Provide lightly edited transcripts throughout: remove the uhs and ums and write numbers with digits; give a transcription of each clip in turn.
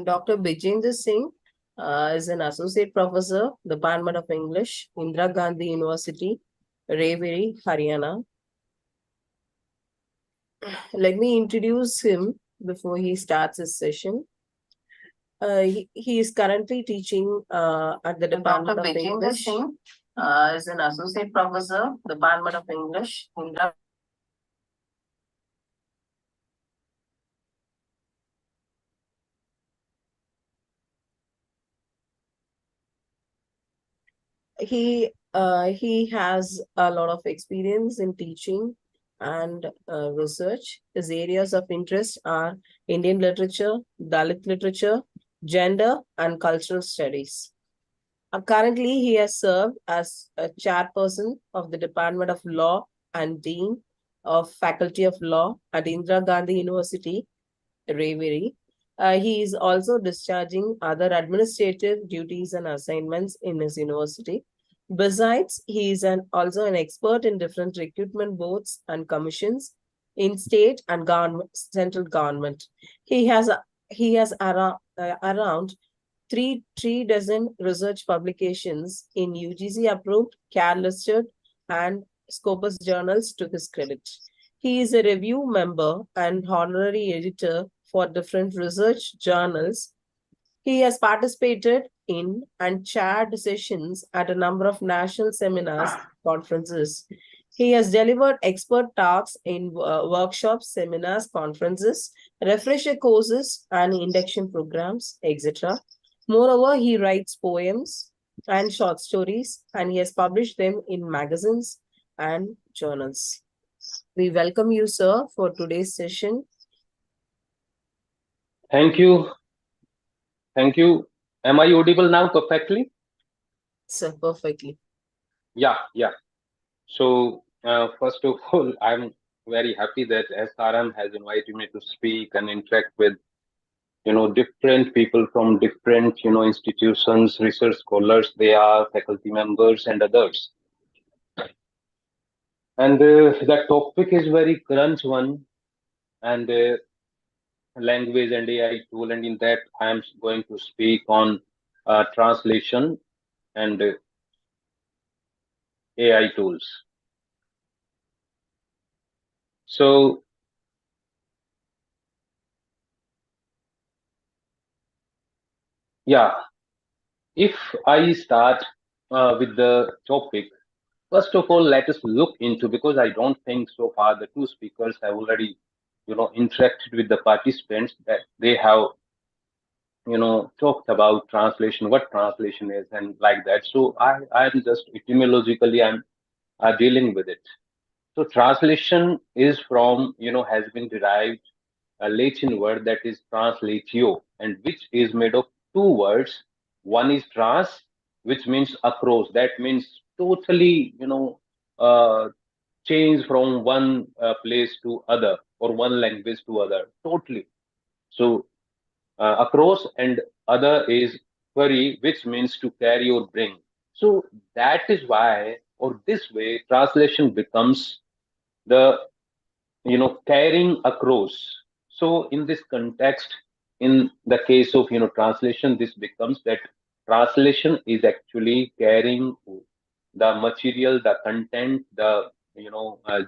Dr. Bijendra Singh is an associate professor, Department of English, Indira Gandhi University, Reveri, Haryana. Let me introduce him before he starts his session. He is currently teaching at the Department of English. Singh is an associate professor, Department of English, Indira. He has a lot of experience in teaching and research. His areas of interest are Indian literature, Dalit literature, gender, and cultural studies. Currently, he has served as a chairperson of the Department of Law and Dean of Faculty of Law at Indira Gandhi University, Reveri. He is also discharging other administrative duties and assignments in his university. Besides, he is also an expert in different recruitment boards and commissions in state and central government. He has around three dozen research publications in UGC approved, CAR listed, and Scopus journals to his credit. He is a review member and honorary editor for different research journals. He has participated in and chaired sessions at a number of national seminars, conferences. He has delivered expert talks in workshops, seminars, conferences, refresher courses, and induction programs, etc. Moreover, he writes poems and short stories, and he has published them in magazines and journals. We welcome you, sir, for today's session. Thank you. Thank you. Am I audible now perfectly? Sir, perfectly. Yeah. So, first of all, I'm very happy that SRM has invited me to speak and interact with, different people from different, institutions, research scholars, they are faculty members and others. And the topic is very current one, and language and AI tool, and in that I am going to speak on translation and AI tools. So, yeah, if I start with the topic, first of all, let us look into, because I don't think so far the two speakers have already, interacted with the participants, that they have, talked about translation, what translation is, and like that. So I'm just etymologically, I'm dealing with it. So translation is from, has been derived a Latin word that is translatio, and which is made of two words. One is trans, which means across. That means totally, uh, change from one place to other, or one language to other, totally. So across, and other is query, which means to carry or bring. So that is why, or this way, translation becomes the, carrying across. So in this context, in the case of, translation, this becomes that translation is actually carrying the material, the content, the,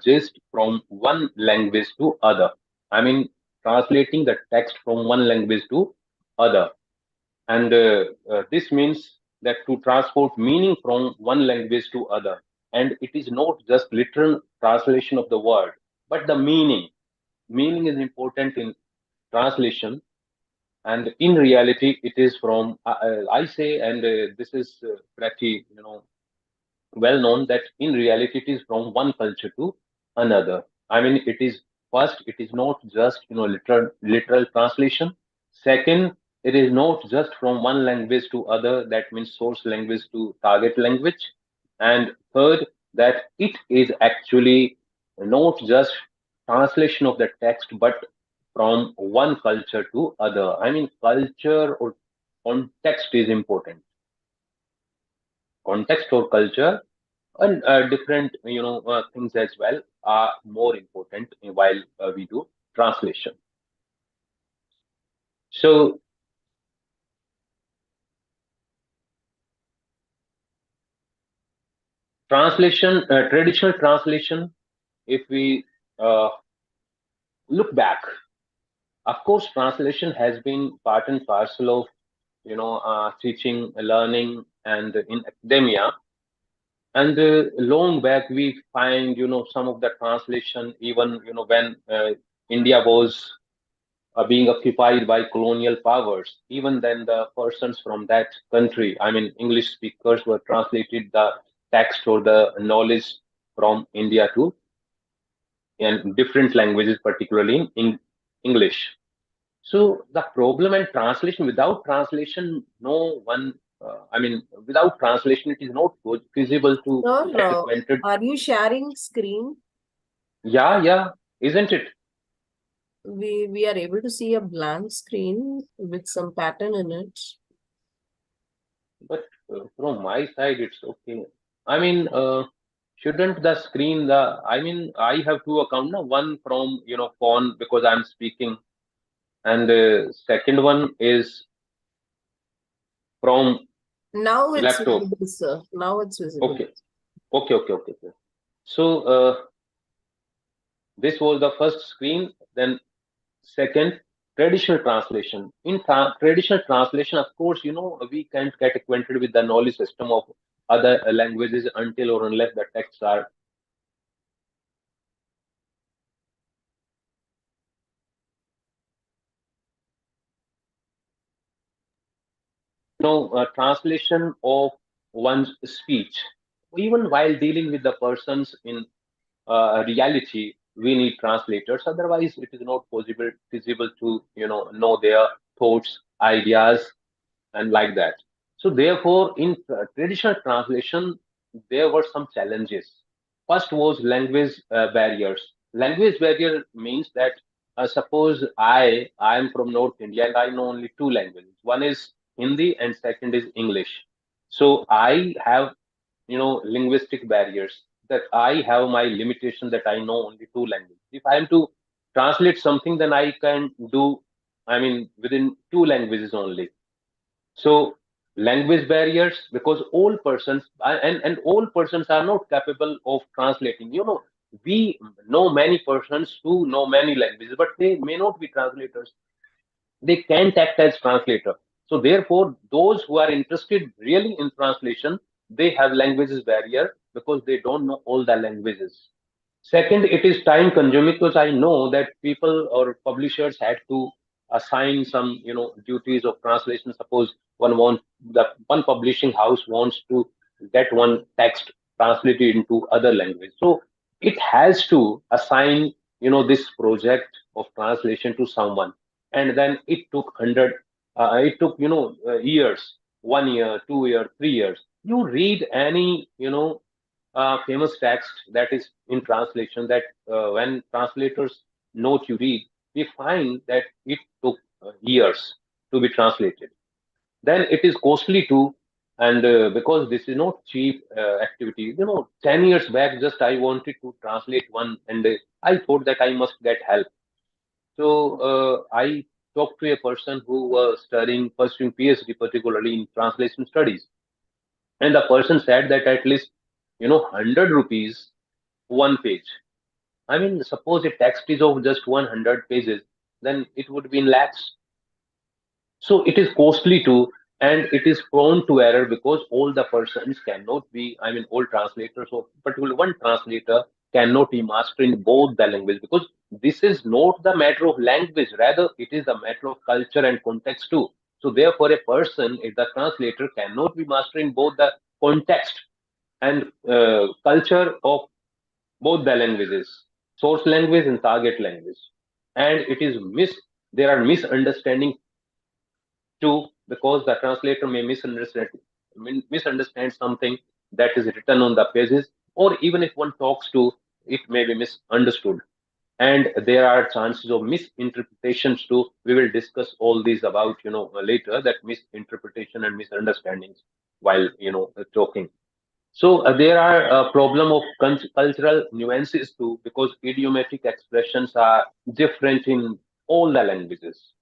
gist from one language to other. I mean, translating the text from one language to other. And this means that to transport meaning from one language to other. And it is not just literal translation of the word, but the meaning. Meaning is important in translation. And in reality, it is from, I say, and this is pretty, well known, that in reality, it is from one culture to another. I mean, it is first, it is not just, literal translation. Second, it is not just from one language to other, that means source language to target language. And third, that it is actually not just translation of the text, but from one culture to other. I mean, culture or context is important. Context or culture, and different, things as well are more important while we do translation. So Translation, traditional translation, if we uh, look back, of course, translation has been part and parcel of, teaching, learning, and in academia. And long back, we find, some of the translation, even, when India was being occupied by colonial powers. Even then, the persons from that country, I mean, English speakers, were translated the text or the knowledge from India to and different languages, particularly in English. So the problem and translation, without translation, no one, without translation, it is not feasible to Sir, get acquainted. are you sharing screen? Yeah, yeah, isn't it? We are able to see a blank screen with some pattern in it. But from my side, it's okay. I mean, shouldn't the screen, I have two accounts now, one from, phone because I'm speaking, and the second one is from Now it's laptop. visible, sir. Now it's visible. Okay, okay. So, this was the first screen. Then second, traditional translation. In traditional translation, of course, we can't get acquainted with the knowledge system of other languages until or unless the texts are translation of one's speech. Even while dealing with the persons in reality, we need translators. Otherwise, it is not possible feasible to know their thoughts, ideas, and like that. So therefore, in traditional translation, there were some challenges. First was language barriers. Language barrier means that suppose I am from North India and I know only two languages. One is Hindi and second is English. So I have linguistic barriers, that I have my limitation, that I know only two languages. If I am to translate something, then I can do, within two languages only. So language barriers, because all persons and all persons are not capable of translating. We know many persons who know many languages, but they may not be translators. They can't act as translator. So therefore, those who are interested really in translation, they have languages barrier because they don't know all the languages. Second, it is time consuming because I know that people or publishers had to assign some, duties of translation. Suppose the one publishing house wants to get one text translated into other language. So it has to assign, this project of translation to someone. And then it took, years, 1 year, 2 year, 3 years. You read any, famous text that is in translation, that when translators note you read, we find that it took years to be translated. Then it is costly too, and because this is not cheap activity. 10 years back, just I wanted to translate one, and I thought that I must get help. So I talked to a person who was pursuing PhD, particularly in translation studies, and the person said that at least 100 rupees one page. Suppose a text is of just 100 pages, then it would be in lakhs. So it is costly too, and it is prone to error because all the persons cannot be, all translators, or particularly one translator cannot be master in both the language, because this is not the matter of language, rather it is a matter of culture and context too. So therefore, a person, if the translator cannot be master in both the context and culture of both the languages, source language and target language. And there are misunderstanding too, because the translator may misunderstand something that is written on the pages, or even if one talks to, it may be misunderstood. And there are chances of misinterpretations too. We will discuss all these about, later, that misinterpretation and misunderstandings while, talking. So there are a problem of cultural nuances too, because idiomatic expressions are different in all the languages.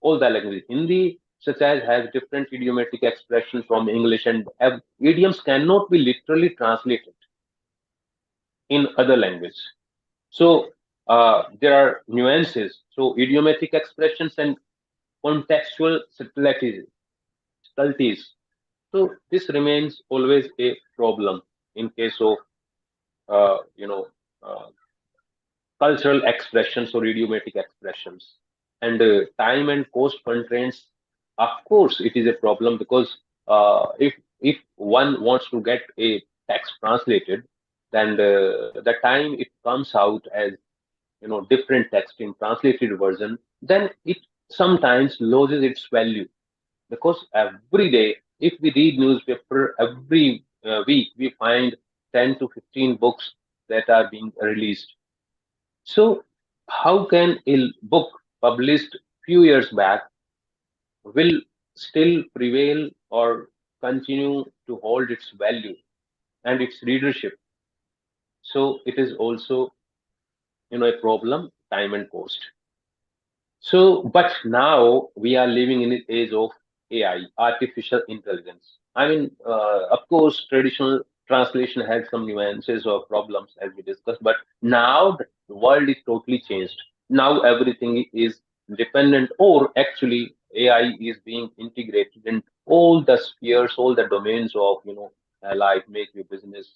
All the languages. Hindi, such as, has different idiomatic expressions from English, and idioms cannot be literally translated. in other language. So there are nuances. So idiomatic expressions and contextual subtleties. So this remains always a problem in case of uh, you know uh, cultural expressions or idiomatic expressions. And time and cost constraints, of course, it is a problem because if one wants to get a text translated, then the time it comes out as different text in translated version, then it sometimes loses its value because every day, if we read newspaper every week, we find 10 to 15 books that are being released. So, how can a book published few years back will still prevail or continue to hold its value and its readership? So, it is also a problem, time and cost. So, but now we are living in an age of AI, artificial intelligence. I mean, of course, traditional translation had some nuances or problems as we discussed, but now the world is totally changed. Now everything is dependent, or actually AI is being integrated in all the spheres, all the domains of life, make your business,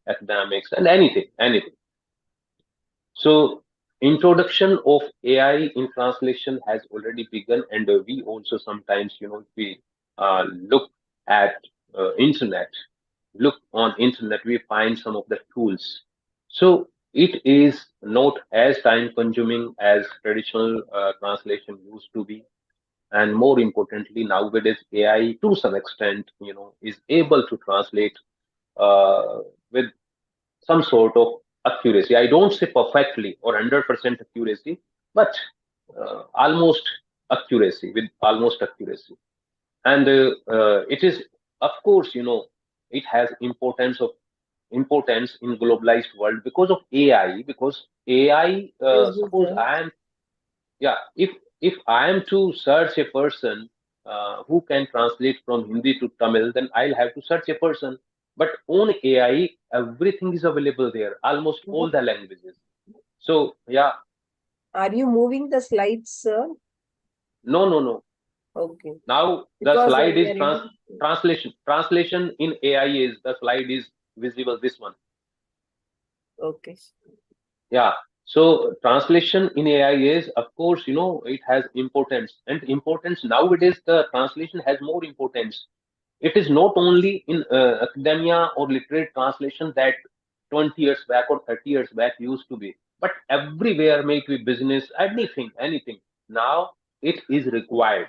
academics, and anything. So, introduction of AI in translation has already begun, and we also sometimes, if we look at internet, look on internet, we find some of the tools. So it is not as time consuming as traditional translation used to be, and more importantly, nowadays AI to some extent, is able to translate with some sort of accuracy. I don't say perfectly or 100% accuracy, but almost accuracy, with almost accuracy. And it is, of course, it has importance in globalized world because of AI. Because AI, Yes, good, suppose sir. I am, yeah, if I am to search a person who can translate from Hindi to Tamil, then I'll have to search a person. But on AI, everything is available there, almost all the languages. So yeah, Are you moving the slides, sir? no, no, no. Okay. Now the Because slide we is are able. translation. Translation in AI is the slide is visible. This one. Okay. Yeah. So translation in AI is, of course, it has importance, and importance nowadays. The translation has more importance. It is not only in academia or literate translation that 20 years back or 30 years back used to be, but everywhere, make we business, anything. Now it is required.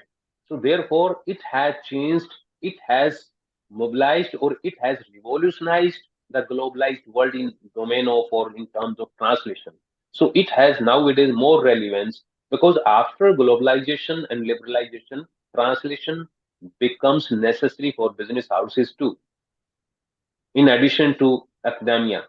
So therefore, it has changed. It has mobilized, or it has revolutionized the globalized world in domain of, or in terms of translation. So it has nowadays more relevance because after globalization and liberalization, translation becomes necessary for business houses too, in addition to academia.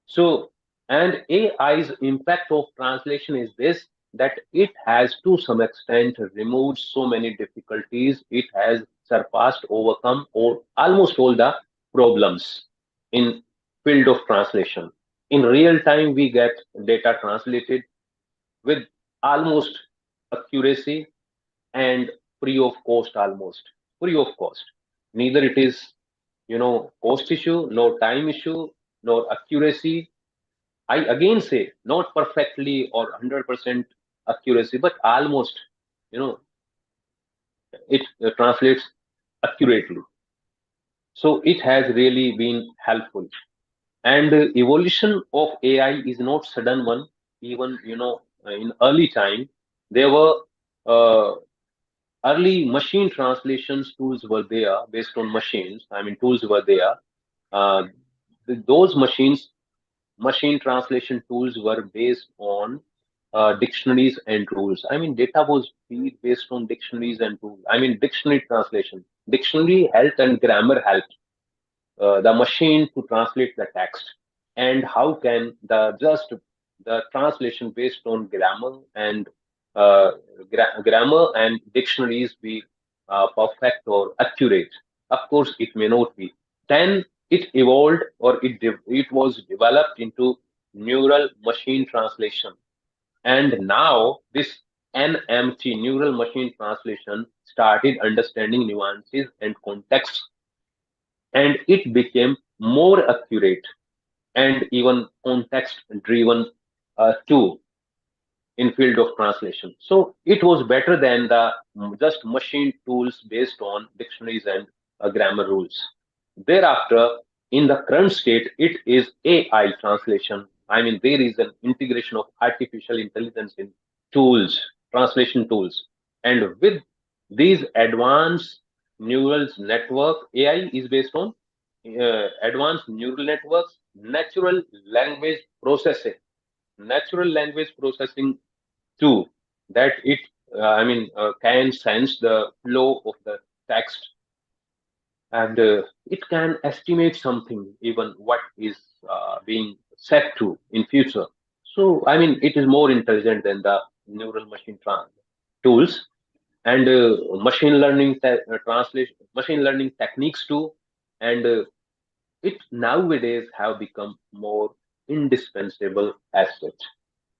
So, and AI's impact of translation is this, that it has to some extent removed so many difficulties. It has surpassed, overcome, or almost all the problems in field of translation. In real time, we get data translated with almost accuracy and free of cost, almost free of cost. Neither it is, cost issue, no time issue, nor accuracy. I again say not perfectly or 100% accuracy, but almost, you know, it translates accurately. So it has really been helpful. And evolution of AI is not sudden one. Even, in early time, there were uh, early machine translations tools were there based on machines. I mean, tools were there. Uh, those machine translation tools were based on dictionaries and rules. I mean, data was based on dictionaries and rules. I mean, dictionary translation. Dictionary helped and grammar helped the machine to translate the text. And how can the translation based on uh, grammar and dictionaries be perfect or accurate? Of course, it may not be. Then It evolved, or it was developed into neural machine translation. And now this NMT, neural machine translation, started understanding nuances and context, and it became more accurate and even context driven too in field of translation. So it was better than the just machine tools based on dictionaries and grammar rules. Thereafter, in the current state, it is AI translation. I mean, there is an integration of artificial intelligence in tools, translation tools. And with these advanced neural network, AI is based on advanced neural networks, natural language processing too, that it, can sense the flow of the text, and it can estimate something, even what is being set to in future. So, I mean, it is more intelligent than the neural tools, and machine learning techniques too, and it nowadays have become more indispensable as such.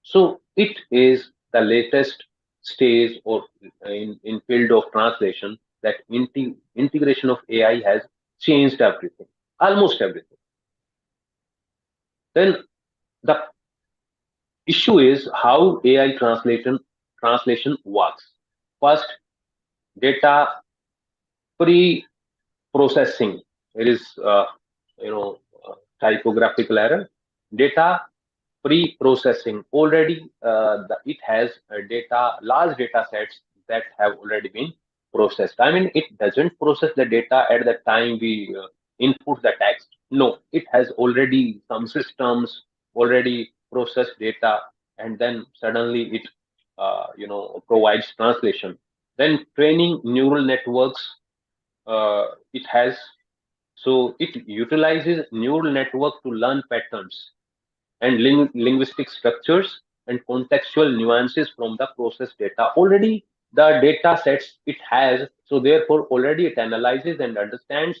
So it is the latest stage or in field of translation that integration of AI has changed everything, almost everything. Then the issue is how AI translation works. First, data pre-processing. It is you know typographical error. Data pre-processing, already it has large data sets that have already been processed. I mean, it doesn't process the data at the time we input the text. No, it has already some systems already processed data, and then suddenly it provides translation. Then training neural networks, it has, so it utilizes neural network to learn patterns and linguistic structures and contextual nuances from the processed data. Already the data sets it has, so therefore already it analyzes and understands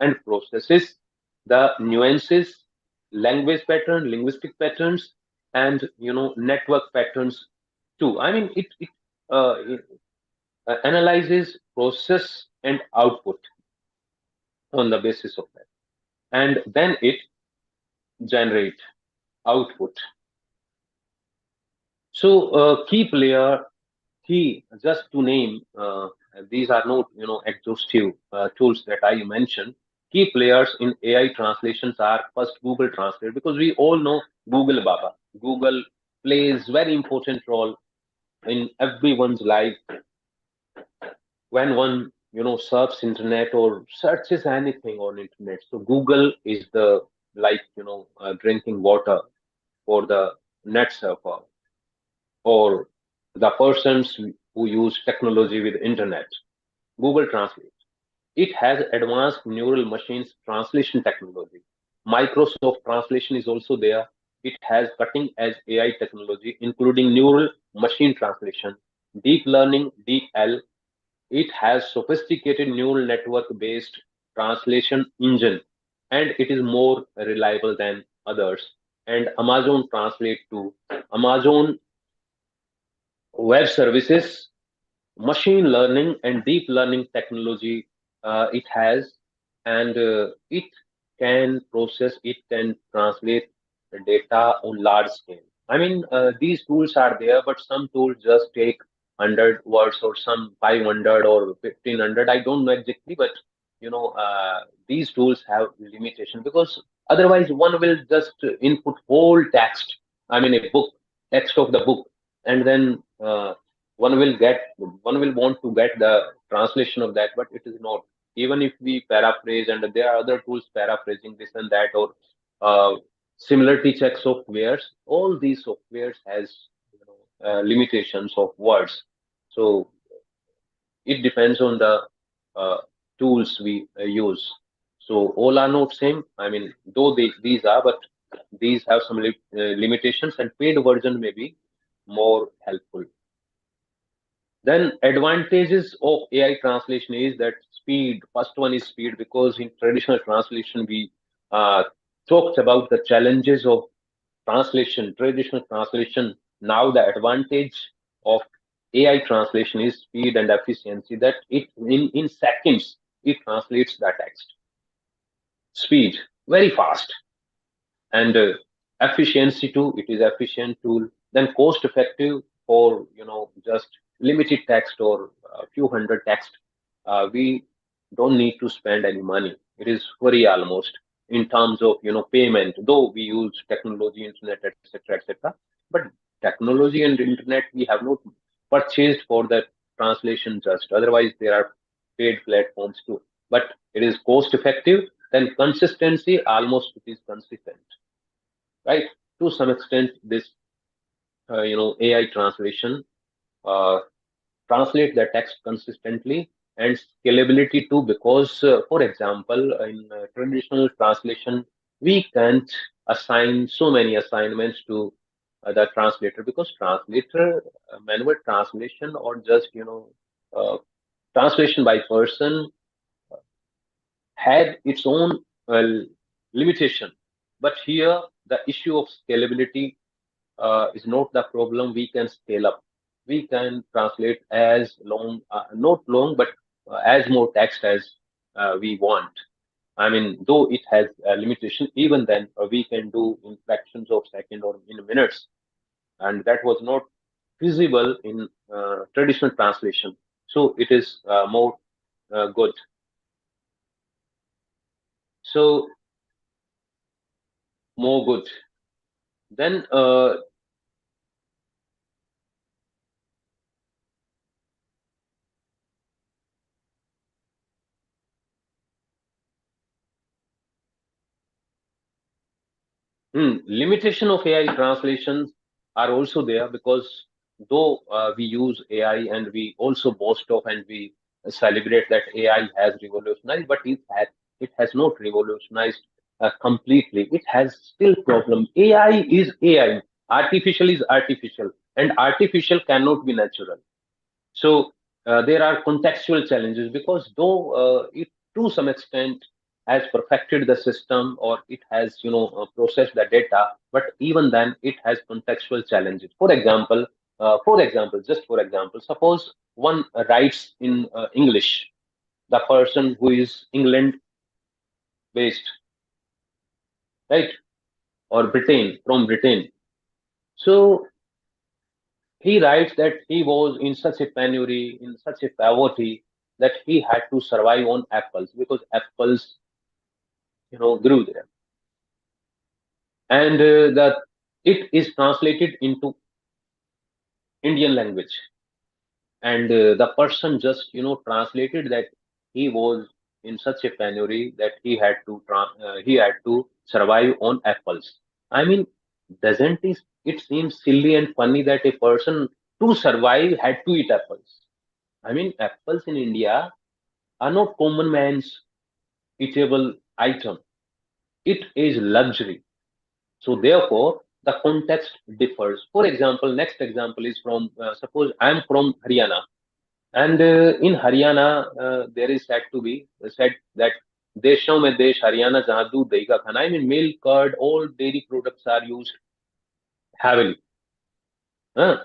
and processes the nuances, language pattern, linguistic patterns, and network patterns too. I mean, it analyzes, process, and output on the basis of that, and then it generate output. So key, just to name, these are not exhaustive tools that I mentioned. Key players in AI translations are first Google Translate, because we all know Google Baba. Google plays very important role in everyone's life when one surfs internet or searches anything on internet. So Google is the, like, drinking water for the net surfer or the persons who use technology with internet. Google Translate, it has advanced neural machines translation technology. Microsoft Translation is also there. It has cutting edge AI technology, including neural machine translation, deep learning, DeepL. It has sophisticated neural network based translation engine, and it is more reliable than others. And Amazon Translate too. Amazon Web Services, machine learning and deep learning technology it has, and it it can translate the data on large scale. I mean, these tools are there, but some tools just take 100 words, or some 500 or 1500. I don't know exactly, but these tools have limitation, because otherwise one will just input whole text. I mean, a book, text of the book, and then one will want to get the translation of that, but it is not. Even if we paraphrase, and there are other tools paraphrasing this and that, or uh, similarity check softwares, all these softwares has limitations of words. So it depends on the uh, tools we use. So all are not same. I mean, though these are, but these have some limitations, and paid version may be more helpful. Then advantages of AI translation is that speed. First one is speed, because in traditional translation we uh, talked about the challenges of translation, traditional translation. Now the advantage of AI translation is speed and efficiency, that in seconds it translates the text. Speed, very fast, and efficiency too. It is efficient tool. Then cost effective for just limited text or a few hundred text. We don't need to spend any money. It is free almost in terms of payment. Though we use technology, internet, etc., etc. But technology and internet we have not purchased for the translation just. Otherwise, there are paid platforms too. But it is cost effective. Then consistency, almost it is consistent, right? To some extent, this AI translation uh, translate the text consistently, and scalability too, because for example, in traditional translation, we can't assign so many assignments to the translator, because translator manual translation or just uh, translation by person had its own limitation. But here the issue of scalability is not the problem. We can scale up. We can translate as long, not long, but as more text as we want. I mean, though it has a limitation, even then we can do in fractions of second or in minutes, and that was not feasible in traditional translation. So it is more good. So more good. Then limitation of AI translations are also there, because though we use AI and we also boast of and we celebrate that AI has revolutionized, but it has not revolutionized completely. It has still problem. AI is AI. Artificial is artificial, and artificial cannot be natural. So there are contextual challenges, because though it to some extent has perfected the system, or it has processed the data, but even then it has contextual challenges. Just for example, suppose one writes in English, the person who is England based, right, or Britain, from Britain. So he writes that he was in such a penury, in such a poverty, that he had to survive on apples, because apples, grew there. And that it is translated into Indian language, and the person just translated that he was in such a penury that he had to survive on apples. I mean, doesn't it seem silly and funny that a person to survive had to eat apples? I mean, apples in India are not common man's eatable item. It is luxury. So therefore, the context differs. For example, next example is from suppose I am from Haryana, and in Haryana there is said that देशों में देश हरियाणा जहाँ दूध दही का खाना. I mean, milk, curd, all dairy products are used heavily. Huh?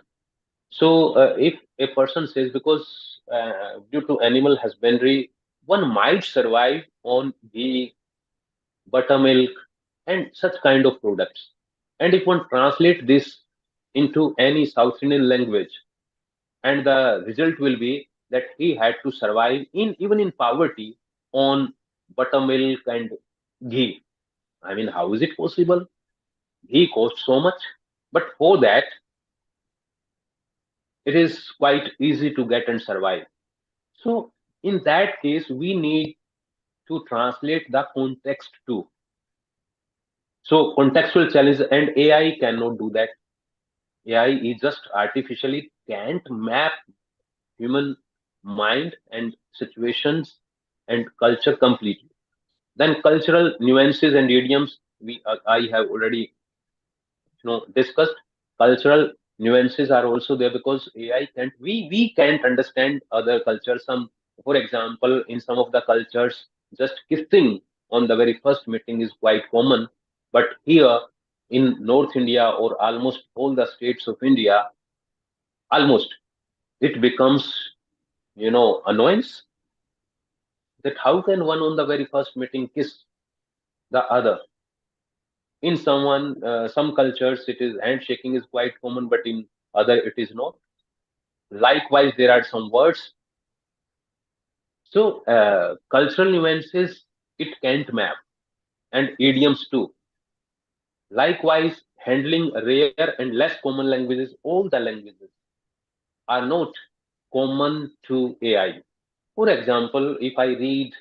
So if a person says, because due to animal husbandry, one might survive on ghee, buttermilk, and such kind of products. And if one translate this into any South Indian language, and the result will be that he had to survive in even in poverty on buttermilk and ghee. I mean, how is it possible? Ghee costs so much, but for that, it is quite easy to get and survive. So in that case, we need to translate the context too. So contextual challenge, and AI cannot do that. AI is just artificially can't map human mind and situations and culture completely. Then cultural nuances and idioms, I have already discussed. Cultural nuances are also there, because AI can't we can't understand other cultures. For example, in some of the cultures, just kissing on the very first meeting is quite common. But here in North India or almost all the states of India, almost it becomes, annoyance, that how can one on the very first meeting kiss the other? In some cultures, it is handshaking is quite common, but in other it is not. Likewise, there are some words. So cultural nuances it can't map, and idioms too. Likewise, handling rare and less common languages, all the languages are not common to AI. For example, if I read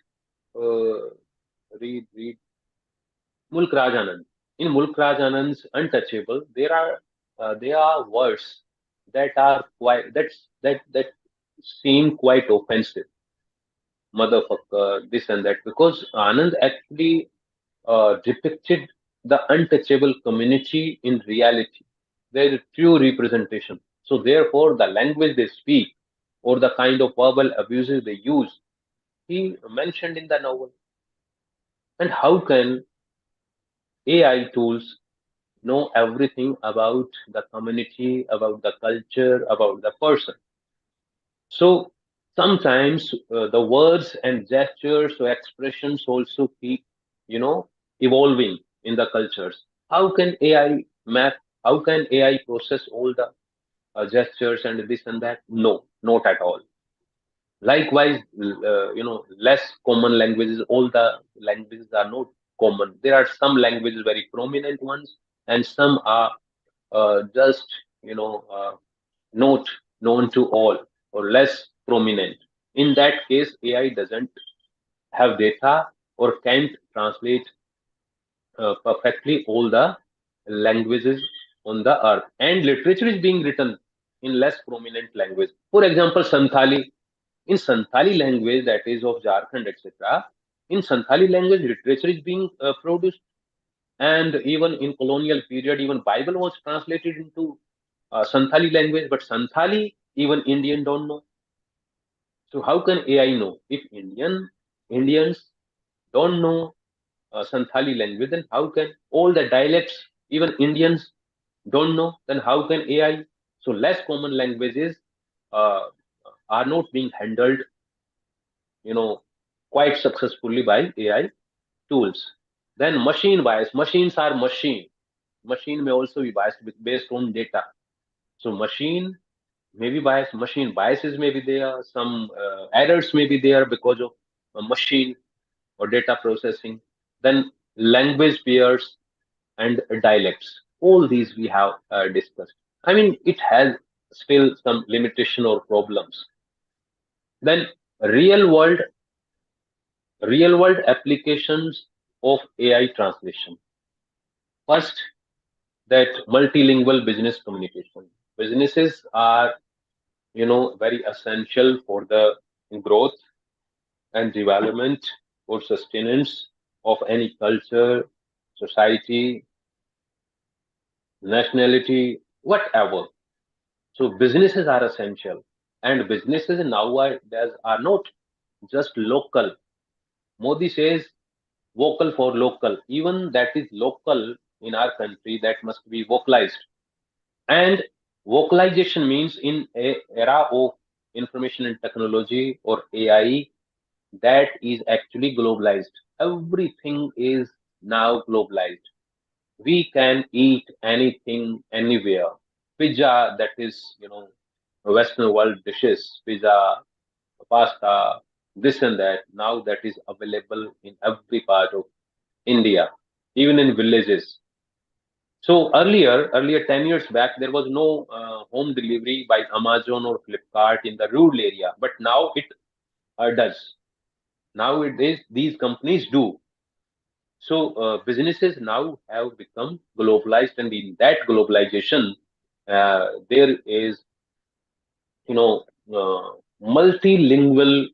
Mulk Raj Anand. In Mulk Raj Anand's Untouchable, there are words that are quite that seem quite offensive, motherfucker, this and that, because Anand actually depicted the untouchable community in reality. There is true representation. So therefore, the language they speak or the kind of verbal abuses they use, he mentioned in the novel. And how can AI tools know everything about the community, about the culture, about the person? So sometimes the words and gestures or expressions also keep, evolving in the cultures. How can AI map? How can AI process all the gestures and this and that? No, not at all. Likewise, less common languages, all the languages are not common. There are some languages, very prominent ones, and some are just, not known to all or less prominent. In that case, AI doesn't have data or can't translate perfectly all the languages on the earth. And literature is being written in less prominent language. For example, Santhali. In Santhali language, that is of Jharkhand, etc. In Santhali language, literature is being produced. And even in colonial period, even Bible was translated into Santhali language. But Santhali, even Indian don't know. So how can AI know if Indians don't know Santhali language? Then how can all the dialects, even Indians don't know? Then how can AI? So less common languages uh, are not being handled, you know, quite successfully by AI tools. Then machine bias. Machines are machine. Machine may also be biased based on data. So machine may be biased. Machine biases may be there. Some errors may be there because of machine or data processing. Then language pairs and dialects. All these we have discussed. I mean, it has still some limitation or problems. Then real world real world applications of AI translation. First, that multilingual business communication. Businesses are, very essential for the growth and development or sustenance of any culture, society, nationality, whatever. So businesses are essential, and businesses nowadays are not just local. Modi says vocal for local. Even that is local in our country, that must be vocalized. And vocalization means in a era of information and technology or AI, that is actually globalized. Everything is now globalized. We can eat anything anywhere. Pizza, that is, Western world dishes, pizza, pasta, this and that. Now that is available in every part of India, even in villages. So earlier 10 years back, there was no home delivery by Amazon or Flipkart in the rural area, but now it does. Nowadays, these companies do. So businesses now have become globalized, and in that globalization, there is, you know, multilingual,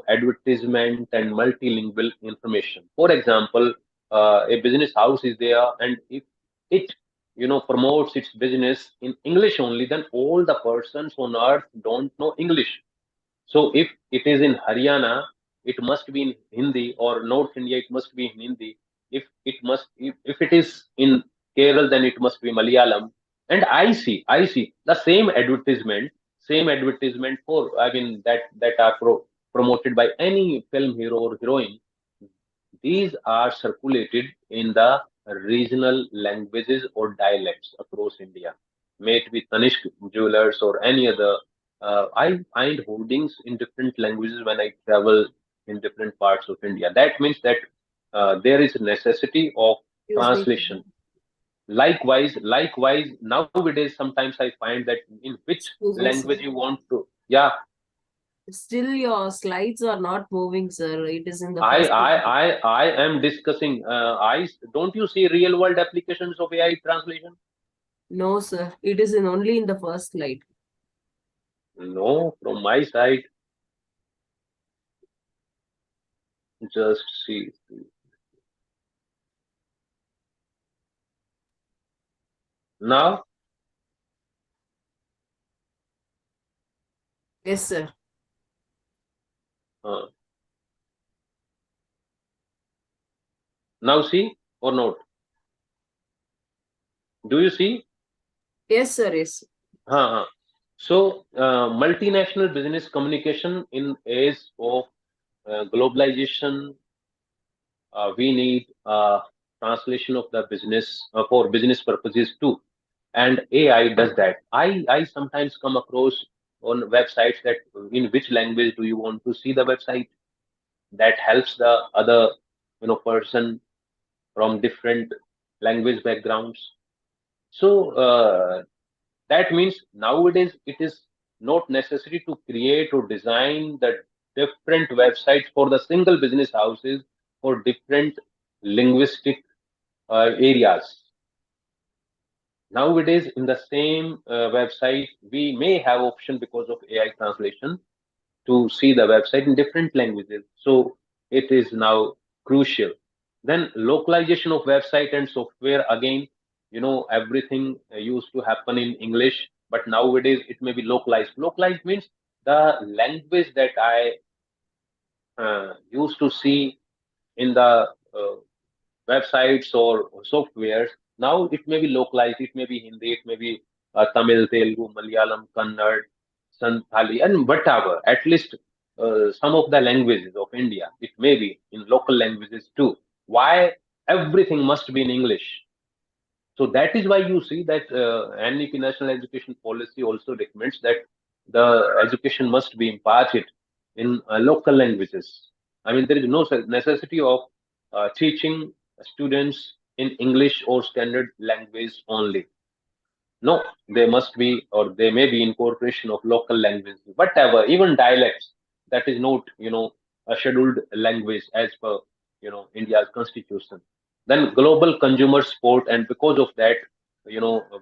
advertisement and multilingual information. For example, a business house is there, and if it, promotes its business in English only, then all the persons on earth don't know English. So if it is in Haryana, it must be in Hindi, or North India, it must be in Hindi. If it is in Kerala, then it must be Malayalam. And I see the same advertisement for, I mean, that are promoted by any film hero or heroine. These are circulated in the regional languages or dialects across India. May it be Tanishq Jewelers or any other. I find holdings in different languages when I travel in different parts of India. That means that there is a necessity of Excuse me. translation. Likewise, nowadays sometimes I find that in which Excuse me, language sir. you want to. Yeah, Still, your slides are not moving, sir. It is in the I first. I I am discussing. Don't you see real world applications of AI translation? No, sir. It is in only in the first slide. No, from my side, just see. Now, Yes, sir. uh, now see or not? Do you see? Yes, sir. Yes. Huh. So, multinational business communication in age of globalization, we need translation of the business for business purposes too, and AI does that. I sometimes come across on websites that in which language do you want to see the website, that helps the other person from different language backgrounds. So that means nowadays it is not necessary to create or design the different websites for the single business houses for different linguistic areas. Nowadays, in the same website, we may have option because of AI translation to see the website in different languages. So it is now crucial. Then localization of website and software, again, everything used to happen in English, but nowadays it may be localized. Localized means the language that I used to see in the websites or softwares. Now it may be localized, it may be Hindi, it may be Tamil, Telugu, Malayalam, Kannada, Santhali, and whatever. At least some of the languages of India, it may be in local languages too. Why everything must be in English? So that is why you see that NEP National Education Policy also recommends that the education must be imparted in local languages. I mean, there is no necessity of teaching students in English or standard language only. No, there must be, or there may be incorporation of local language, whatever, even dialects. That is not, a scheduled language as per, India's constitution. Then global consumer sport, and because of that,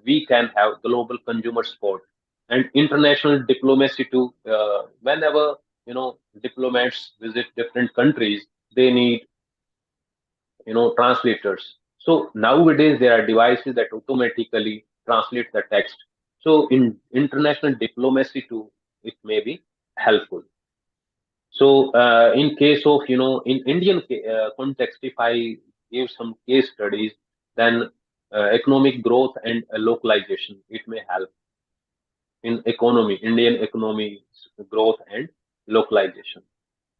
we can have global consumer sport and international diplomacy too. Whenever diplomats visit different countries, they need translators. So nowadays there are devices that automatically translate the text. So in international diplomacy too, it may be helpful. So in case of in Indian context, if I give some case studies, then economic growth and localization, it may help in economy, Indian economy growth and localization.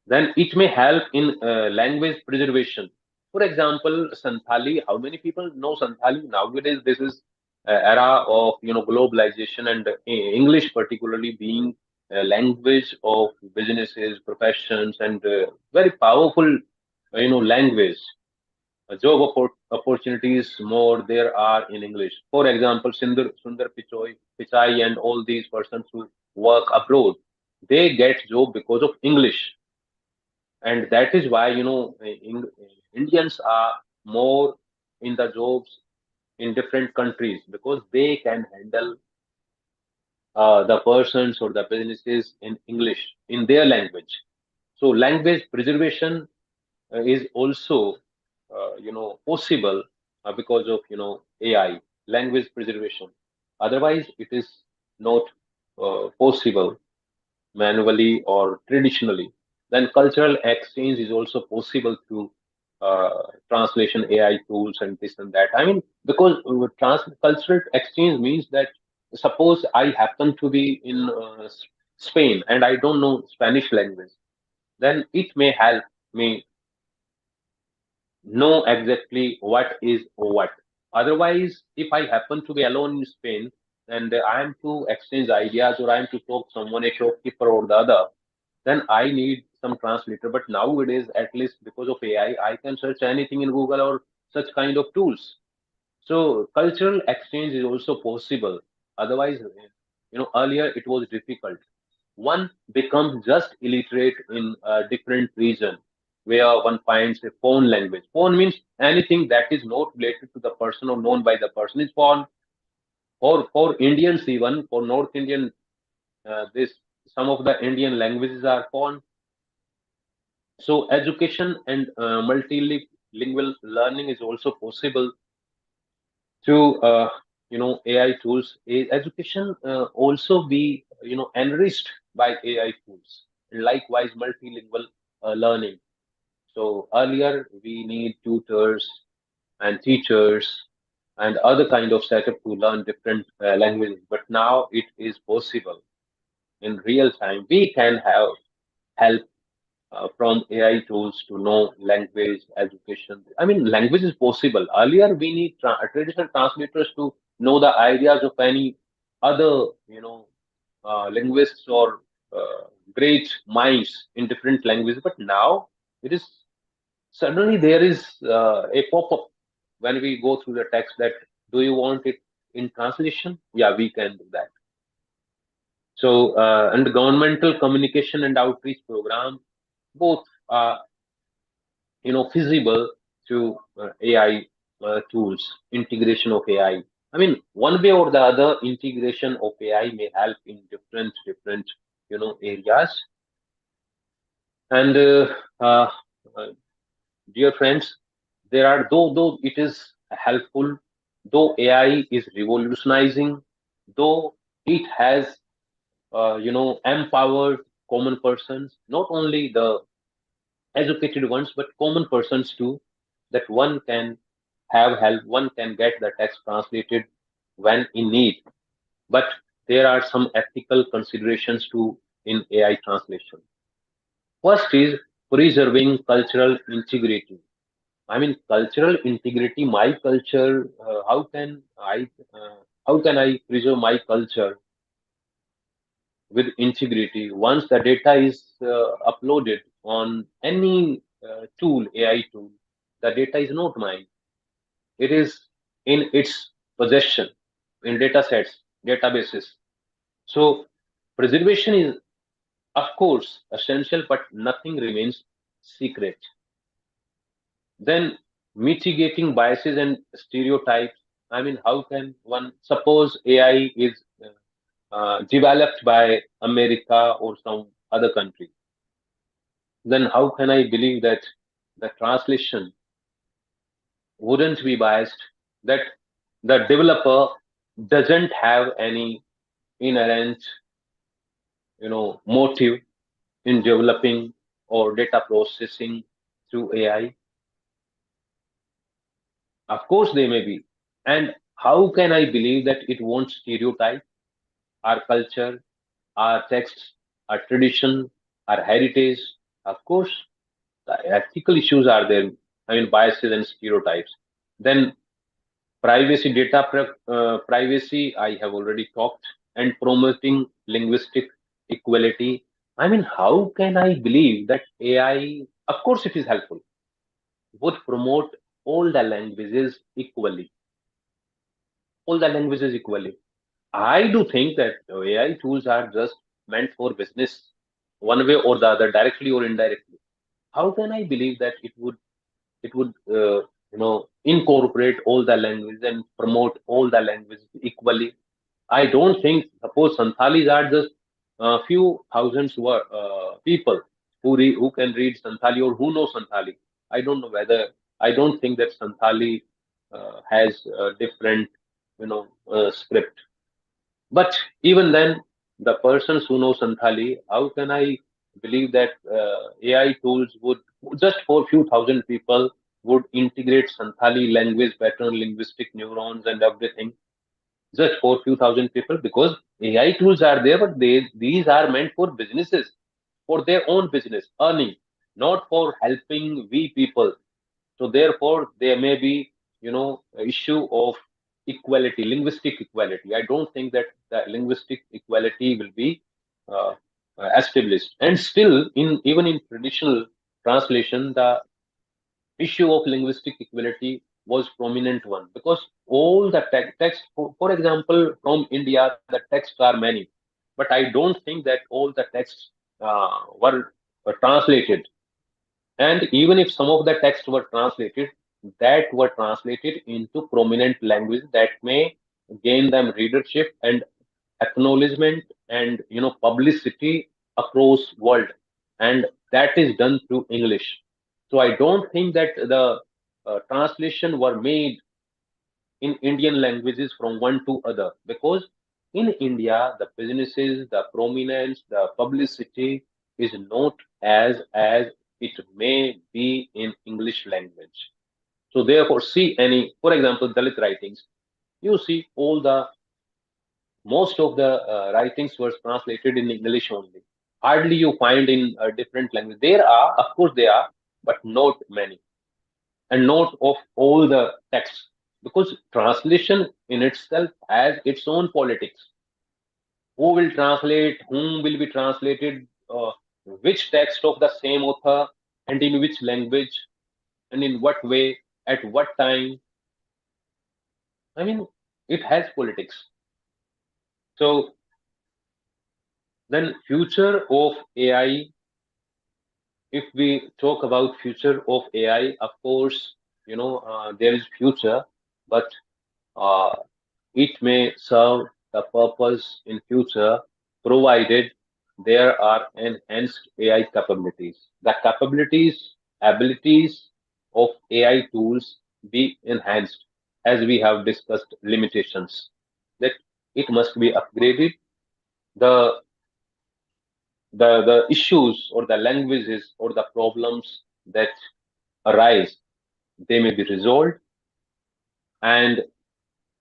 Then it may help in language preservation. For example, Santhali. How many people know Santhali nowadays? This is era of globalization and English, particularly being a language of businesses, professions, and very powerful language. Job opportunities more there are in English. For example, Sundar Pichai, and all these persons who work abroad, they get job because of English, and that is why Indians are more in the jobs in different countries because they can handle the persons or the businesses in English in their language. So language preservation is also possible because of AI language preservation. Otherwise, it is not possible manually or traditionally. Then cultural exchange is also possible through translation AI tools and this and that. I mean, because cultural exchange means that suppose I happen to be in Spain and I don't know Spanish language, then it may help me know exactly what is what. Otherwise, if I happen to be alone in Spain and I am to exchange ideas or I am to talk someone, a shopkeeper or the other, then I need some translator. But nowadays, at least because of AI, I can search anything in Google or such kind of tools. So cultural exchange is also possible. Otherwise, earlier it was difficult. One becomes just illiterate in a different region where one finds a foreign language. Foreign means anything that is not related to the person or known by the person is foreign. Or for Indians, even for North Indian, this some of the Indian languages are foreign. So education and multilingual learning is also possible through AI tools. Education also be enriched by AI tools. Likewise, multilingual learning. So earlier we need tutors and teachers and other kind of setup to learn different languages, but now it is possible in real time. We can have help from AI tools to know language, education. I mean, language is possible. Earlier, we need traditional translators to know the ideas of any other, linguists or great minds in different languages. But now, it is suddenly there is a pop-up when we go through the text that do you want it in translation? Yeah, we can do that. So, and the governmental communication and outreach program both are feasible through AI tools, integration of AI. I mean, one way or the other, integration of AI may help in different areas. And uh, uh, dear friends, there are though it is helpful, though AI is revolutionizing, though it has empowered common persons, not only the educated ones, but common persons too, that one can have help, one can get the text translated when in need. But there are some ethical considerations too in AI translation. First is preserving cultural integrity. I mean, cultural integrity, my culture, how can I preserve my culture with integrity once the data is uploaded on any tool, AI tool? The data is not mine. It is in its possession, in data sets, databases. So preservation is, of course, essential, but nothing remains secret. Then mitigating biases and stereotypes. I mean, how can one suppose AI is developed by America or some other country? Then how can I believe that the translation wouldn't be biased? That the developer doesn't have any inherent, motive in developing or data processing through AI? Of course, they may be. And how can I believe that it won't stereotype our culture, our texts, our tradition, our heritage? Of course, the ethical issues are there. I mean, biases and stereotypes. Then privacy, privacy, I have already talked, and promoting linguistic equality. I mean, how can I believe that AI, of course, it is helpful, would promote all the languages equally, all the languages equally? I do think that AI tools are just meant for business, one way or the other, directly or indirectly. How can I believe that it would incorporate all the languages and promote all the languages equally? I don't think. Suppose Santhhalis are just a few thousands people who can read Santhali or who know Santhali. I don't know whether I don't think that Santhali has a different script. But even then, the persons who know Santhali, how can I? believe that AI tools would just for few thousand people would integrate Santhali language pattern, linguistic neurons, and everything just for few thousand people because AI tools are there, but these are meant for businesses, for their own business earning, not for helping we people. So therefore, there may be, a issue of equality, linguistic equality. I don't think that the linguistic equality will be uh, established. And still, in even in traditional translation, the issue of linguistic equality was prominent one because all the text, for example, from India, the texts are many, but I don't think that all the texts were translated. And even if some of the texts were translated, that were translated into prominent language that may gain them readership and acknowledgement and publicity across world, and that is done through English. So I don't think that the translation were made in Indian languages from one to other because in India the businesses, the prominence, the publicity is not as it may be in English language. So therefore, see any, for example, Dalit writings, you see all the most of the writings were translated in English only. Hardly you find in a different language. There are, of course, there are, but not many, and not of all the texts, because translation in itself has its own politics. Who will translate? Whom will be translated? Which text of the same author, and in which language, and in what way, at what time? I mean, it has politics. So then, future of AI, if we talk about future of AI, of course, there is future, but uh, it may serve the purpose in future provided there are enhanced AI capabilities. The capabilities, abilities of AI tools be enhanced as we have discussed limitations that it must be upgraded. The the issues or the languages or the problems that arise, they may be resolved, and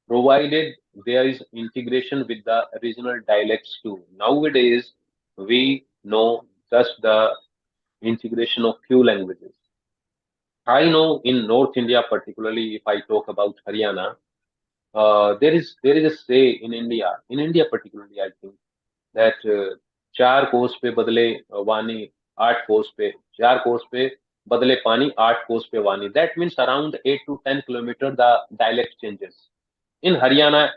provided there is integration with the regional dialects too. Nowadays, we know just the integration of few languages. I know in North India, particularly if I talk about Haryana, there is a say in India particularly, I think that चार कोस पे बदले वानी आठ कोस पे चार कोस पे बदले पानी आठ कोस पे वानी. That means around 8 to 10 kilometer the dialect changes. In Haryana,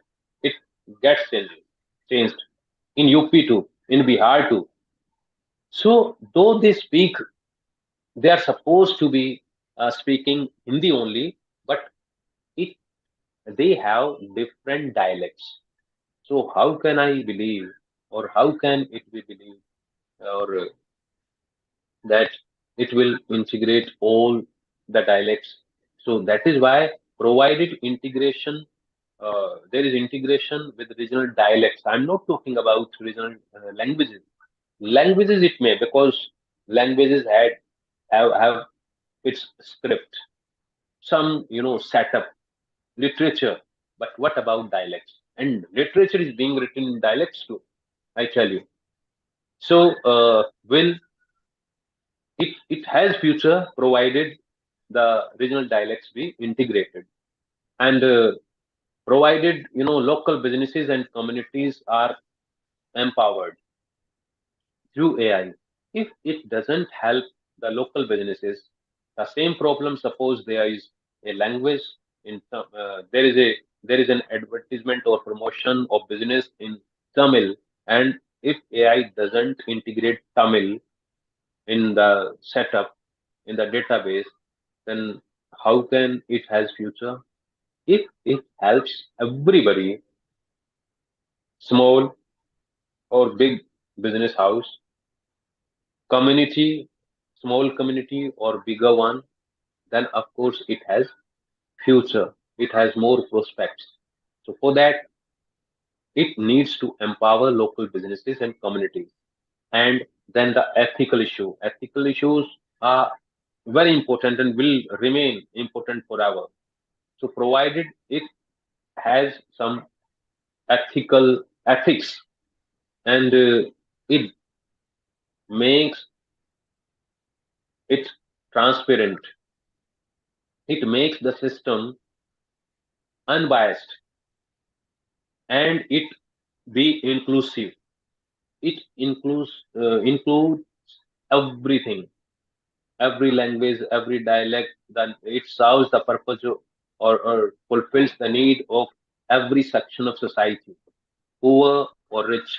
it gets changed. In UP too, in Bihar too. So though they speak, they are supposed to be speaking Hindi only, but it they have different dialects. So how can I believe, or how can it be believed, or that it will integrate all the dialects? So that is why, provided integration, there is integration with regional dialects. I'm not talking about regional languages. Languages it may, because languages have its script, some setup, literature. But what about dialects? And literature is being written in dialects too, I tell you. So will it has future provided the regional dialects be integrated, and provided local businesses and communities are empowered through AI. If it doesn't help the local businesses, the same problem. Suppose there is a language there is an advertisement or promotion of business in Tamil, and if AI doesn't integrate Tamil in the setup in the database, then how can it has future? If it helps everybody, small or big business house, community, small community or bigger one, then of course it has future. It has more prospects. So for that, it needs to empower local businesses and communities. And Then the ethical issue. Ethical issues are very important and will remain important forever. So provided it has some ethical ethics and it makes it transparent, it makes the system unbiased and it be inclusive. It includes everything, every language, every dialect. That it serves the purpose of, or fulfills the need of every section of society, poor or rich,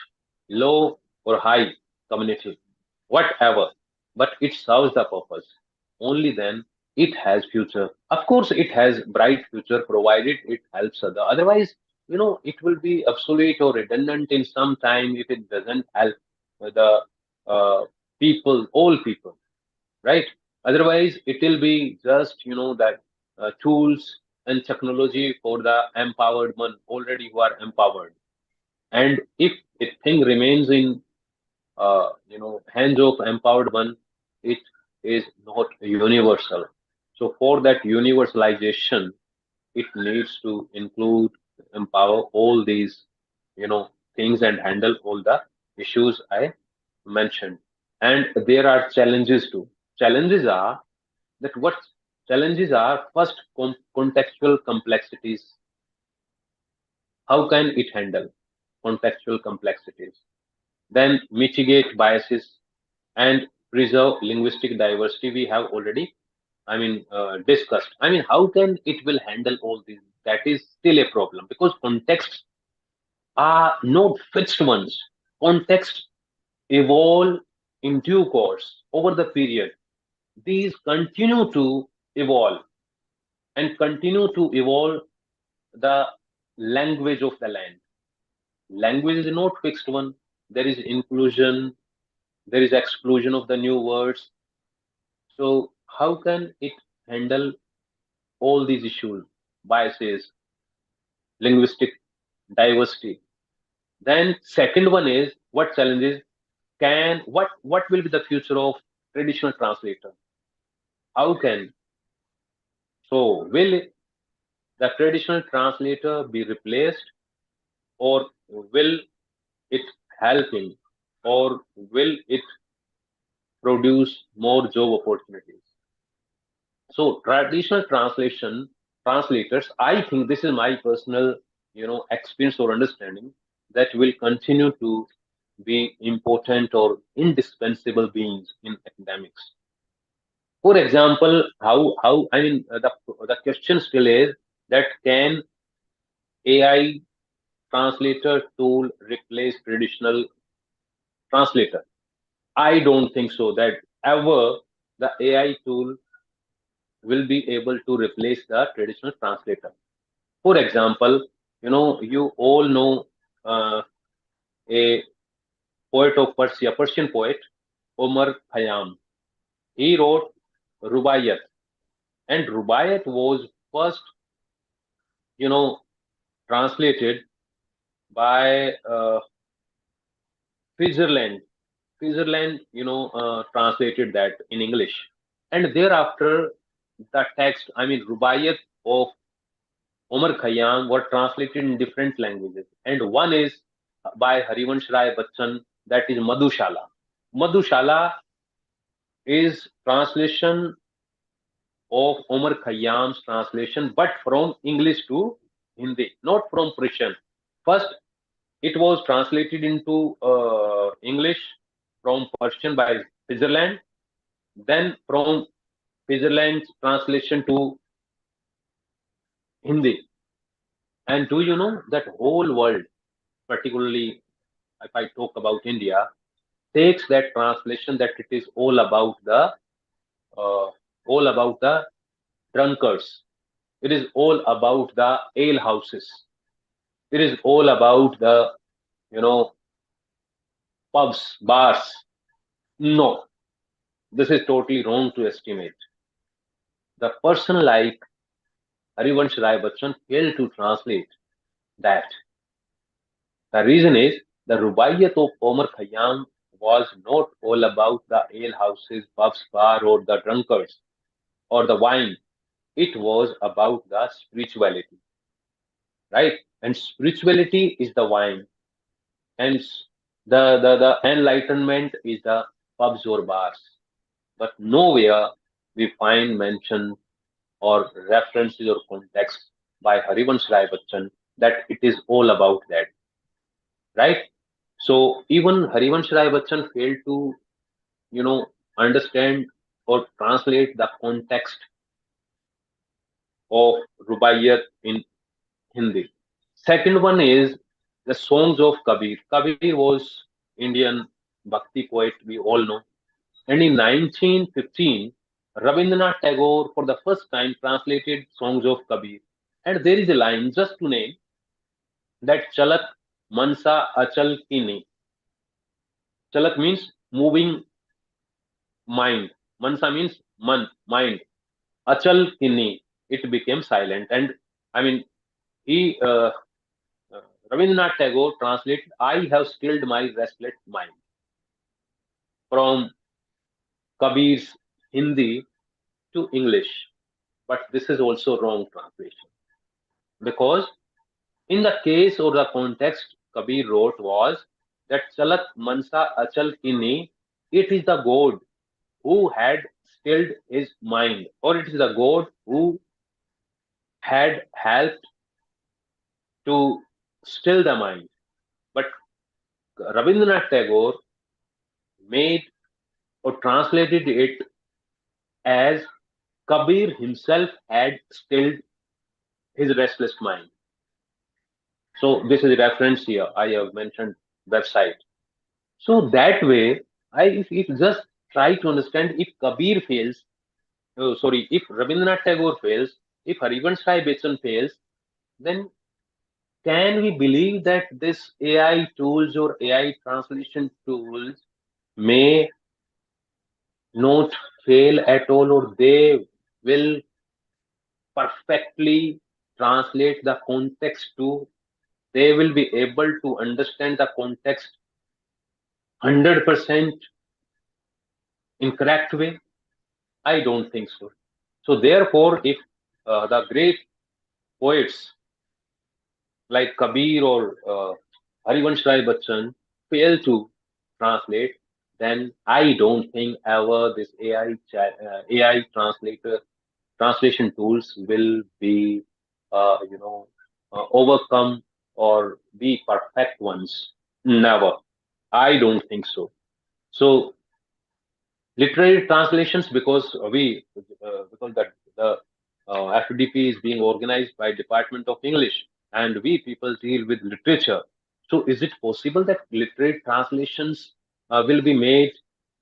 low or high community, whatever. But it serves the purpose. Only then it has future. Of course, it has bright future provided it helps other. Otherwise, it will be obsolete or redundant in some time if it doesn't help the uh, people, all people, right? Otherwise, it will be just that tools and technology for the empowered one already who are empowered. And if a thing remains in hands of empowered one, it is not universal. So for that universalization, it needs to include, empower all these, things and handle all the issues I mentioned. And there are challenges too. Challenges are that what challenges are first contextual complexities. How can it handle contextual complexities? Then mitigate biases and preserve linguistic diversity. We have already, discussed. How can it will handle all these? That is still a problem because contexts are not fixed ones. Contexts evolve in due course over the period. These continue to evolve and continue to evolve the language of the land. Language is not fixed one. There is inclusion, there is exclusion of the new words. So how can it handle all these issues, biases, linguistic diversity? Then second one is what challenges can what will be the future of traditional translator? How can so will the traditional translator be replaced or will it help in or will it produce more job opportunities? So traditional translators, I think this is my personal, experience or understanding that will continue to be important or indispensable beings in academics. For example, how the question still is that can AI translator tool replace traditional translator? I don't think so that ever the AI tool will be able to replace the traditional translator. For example, you all know a poet of Persia, Persian poet, Omar Khayyam. He wrote Rubaiyat, and Rubaiyat was first, you know, translated by Switzerland. Switzerland, translated that in English, and thereafter the text, Rubaiyat of Omar Khayyam were translated in different languages, and one is by Harivansh Rai Bachchan, that is Madhushala. Madhushala is translation of Omar Khayyam's translation, but from English to Hindi, not from Persian. First, it was translated into English from Persian by Switzerland, then from Switzerland's translation to Hindi. And do you know that whole world, particularly if I talk about India, takes that translation that it is uh, all about the drunkards. It is all about the ale houses. It is all about the you know pubs, bars. No, this is totally wrong to estimate. The person like Harivansh Rai Bachchan failed to translate that. The reason is the Rubaiyat of Omar Khayyam was not all about the alehouses, pubs, bar, or the drunkards or the wine. It was about the spirituality, right? And spirituality is the wine, and the enlightenment is the pubs or bars. But nowhere we find mention or references or context by Harivansh Rai Bachchan that it is all about that, right? So even Harivansh Rai Bachchan failed to, you know, understand or translate the context of Rubaiyat in Hindi. Second one is the songs of Kabir. Kabir was Indian Bhakti poet, we all know. And in 1915, Rabindranath Tagore for the first time translated songs of Kabir. And there is a line, just to name, that Chalak Mansa Achal Kini. Chalak means moving mind. Mansa means mind. Achal Kini. It became silent. And I mean, he Rabindranath Tagore translated, I have stilled my restless mind from Kabir's Hindi to English. But this is also wrong translation because in the case or the context Kabir wrote was that Chalak Mansa Achal Kini, it is the God who had stilled his mind, or it is the God who had helped to still the mind. But Rabindranath Tagore made or translated it as Kabir himself had stilled his restless mind. So this is a reference here. I have mentioned website. So that way, if just try to understand if Kabir fails, oh, sorry, if Rabindranath Tagore fails, if Harivansh Rai Bachchan fails, then can we believe that this AI tools or AI translation tools may not fail at all, or they will perfectly translate the context to, they will be able to understand the context 100% in correct way? I don't think so. So therefore, if the great poets like Kabir or Harivansh Rai Bachchan fail to translate, then I don't think ever this AI translator translation tools will be, overcome or be perfect ones. Never. I don't think so. So literary translations, because the FDP is being organized by Department of English, and we people deal with literature. So is it possible that literary translations will be made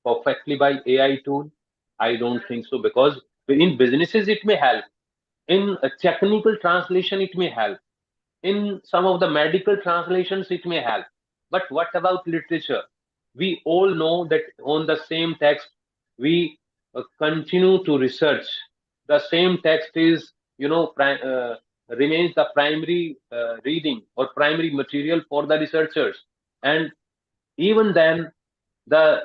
perfectly by AI tool? I don't think so, because in businesses it may help, in a technical translation it may help, in some of the medical translations it may help, but what about literature? We all know that on the same text we continue to research. The same text is, remains the primary reading or primary material for the researchers, and even then the